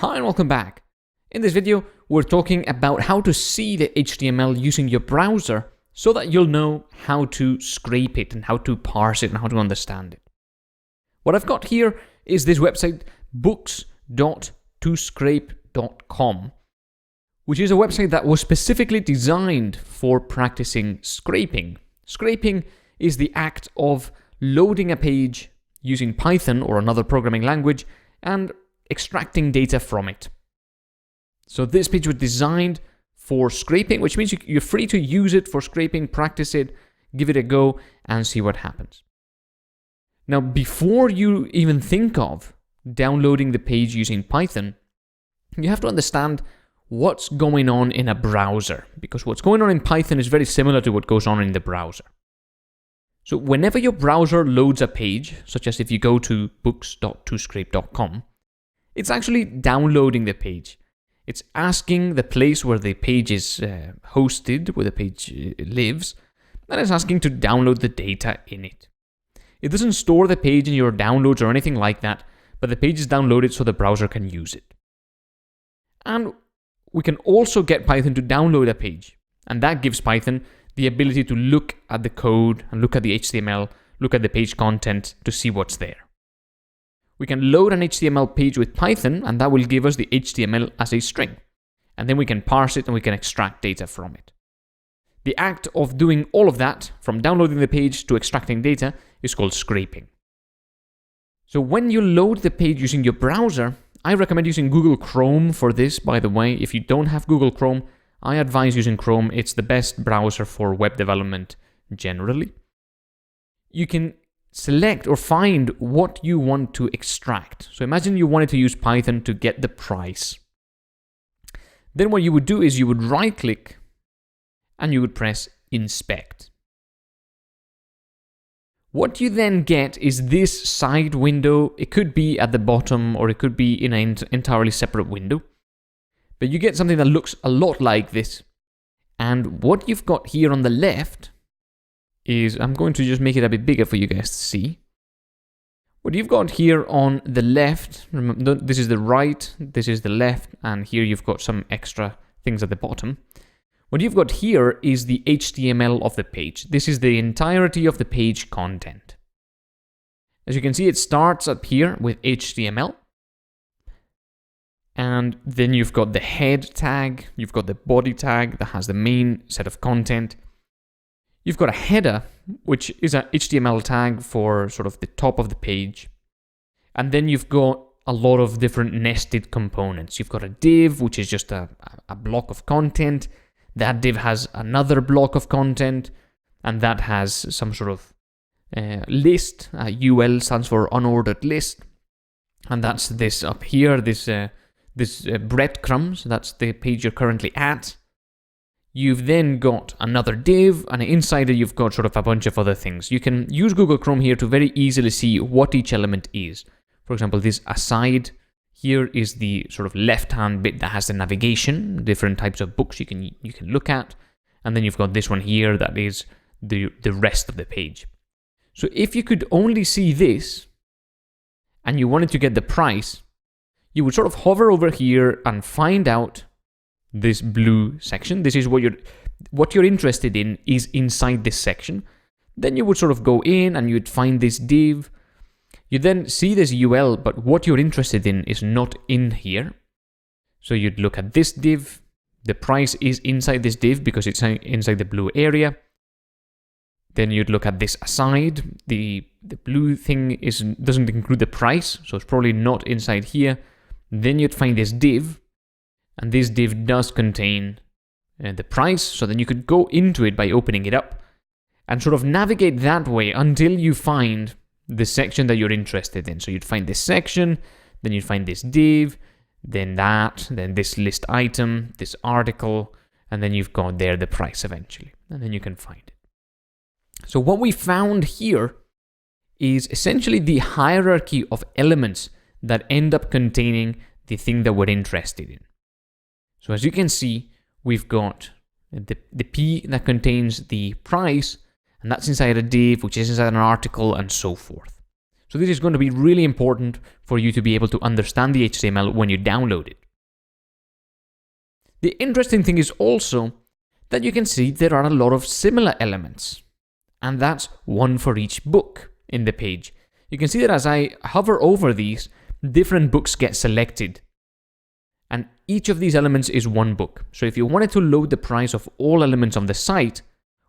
Hi and welcome back. In this video, we're talking about how to see the HTML using your browser so that you'll know how to scrape it and how to parse it and how to understand it. What I've got here is this website, books.toscrape.com, which is a website that was specifically designed for practicing scraping. Scraping is the act of loading a page using Python or another programming language and extracting data from it. So this page was designed for scraping, which means you're free to use it for scraping, practice it, give it a go, and see what happens. Now, before you even think of downloading the page using Python, you have to understand what's going on in a browser, because what's going on in Python is very similar to what goes on in the browser. So whenever your browser loads a page, such as if you go to books.toscrape.com, it's actually downloading the page. It's asking the place where the page is hosted, where the page lives, and it's asking to download the data in it. It doesn't store the page in your downloads or anything like that, but the page is downloaded so the browser can use it. And we can also get Python to download a page, and that gives Python the ability to look at the code and look at the HTML, look at the page content to see what's there. We can load an HTML page with Python, and that will give us the HTML as a string. And then we can parse it and we can extract data from it. The act of doing all of that, from downloading the page to extracting data, is called scraping. So when you load the page using your browser, I recommend using Google Chrome for this, by the way. If you don't have Google Chrome, I advise using Chrome. It's the best browser for web development generally. You can select or find what you want to extract. So imagine you wanted to use Python to get the price. Then what you would do is you would right-click and you would press Inspect. What you then get is this side window. It could be at the bottom or it could be in an entirely separate window. But you get something that looks a lot like this. And what you've got here on the left is, I'm going to just make it a bit bigger for you guys to see. What you've got here on the left, remember, this is the right, this is the left, and here you've got some extra things at the bottom. What you've got here is the HTML of the page. This is the entirety of the page content. As you can see, it starts up here with HTML. And then you've got the head tag, you've got the body tag that has the main set of content. You've got a header, which is an HTML tag for sort of the top of the page. And then you've got a lot of different nested components. You've got a div, which is just a block of content. That div has another block of content, and that has some sort of list. UL stands for unordered list. And that's this up here, this breadcrumbs. That's the page you're currently at. You've then got another div, and inside it you've got sort of a bunch of other things. You can use Google Chrome here to very easily see what each element is. For example, this aside here is the sort of left-hand bit that has the navigation, different types of books you can look at, and then you've got this one here that is the rest of the page. So if you could only see this, and you wanted to get the price, you would sort of hover over here and find out this blue section. This is what you're interested in is inside this section. Then you would sort of go in and you'd find this div. You then see this UL, but what you're interested in is not in here. So you'd look at this div. The price is inside this div because it's inside the blue area. Then you'd look at this aside. The blue thing doesn't include the price, so it's probably not inside here. Then you'd find this div. And this div does contain the price, so then you could go into it by opening it up and sort of navigate that way until you find the section that you're interested in. So you'd find this section, then you'd find this div, then that, then this list item, this article, and then you've got there the price eventually, and then you can find it. So what we found here is essentially the hierarchy of elements that end up containing the thing that we're interested in. So as you can see, we've got the P that contains the price, and that's inside a div, which is inside an article, and so forth. So this is going to be really important for you to be able to understand the HTML when you download it. The interesting thing is also that you can see there are a lot of similar elements, and that's one for each book in the page. You can see that as I hover over these, different books get selected, and each of these elements is one book. So if you wanted to load the price of all elements on the site,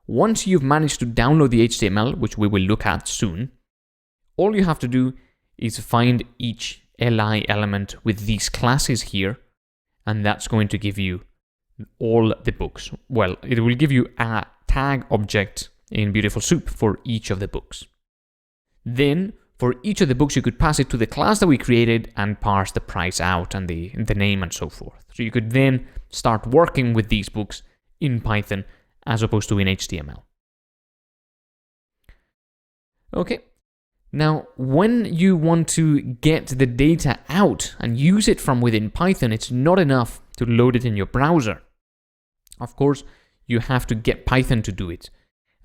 once you've managed to download the HTML, which we will look at soon, all you have to do is find each li element with these classes here, and that's going to give you all the books. Well, it will give you a tag object in Beautiful Soup for each of the books. Then, for each of the books, you could pass it to the class that we created and parse the price out and the name and so forth. So you could then start working with these books in Python as opposed to in HTML. Okay. Now, when you want to get the data out and use it from within Python, it's not enough to load it in your browser. Of course, you have to get Python to do it.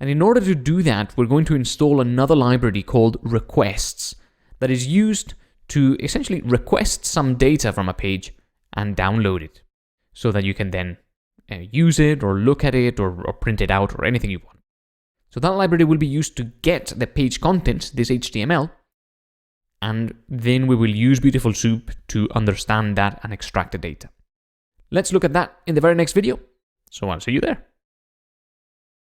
And in order to do that, we're going to install another library called requests that is used to essentially request some data from a page and download it so that you can then use it or look at it or print it out or anything you want. So that library will be used to get the page content, this HTML, and then we will use Beautiful Soup to understand that and extract the data. Let's look at that in the very next video. So I'll see you there.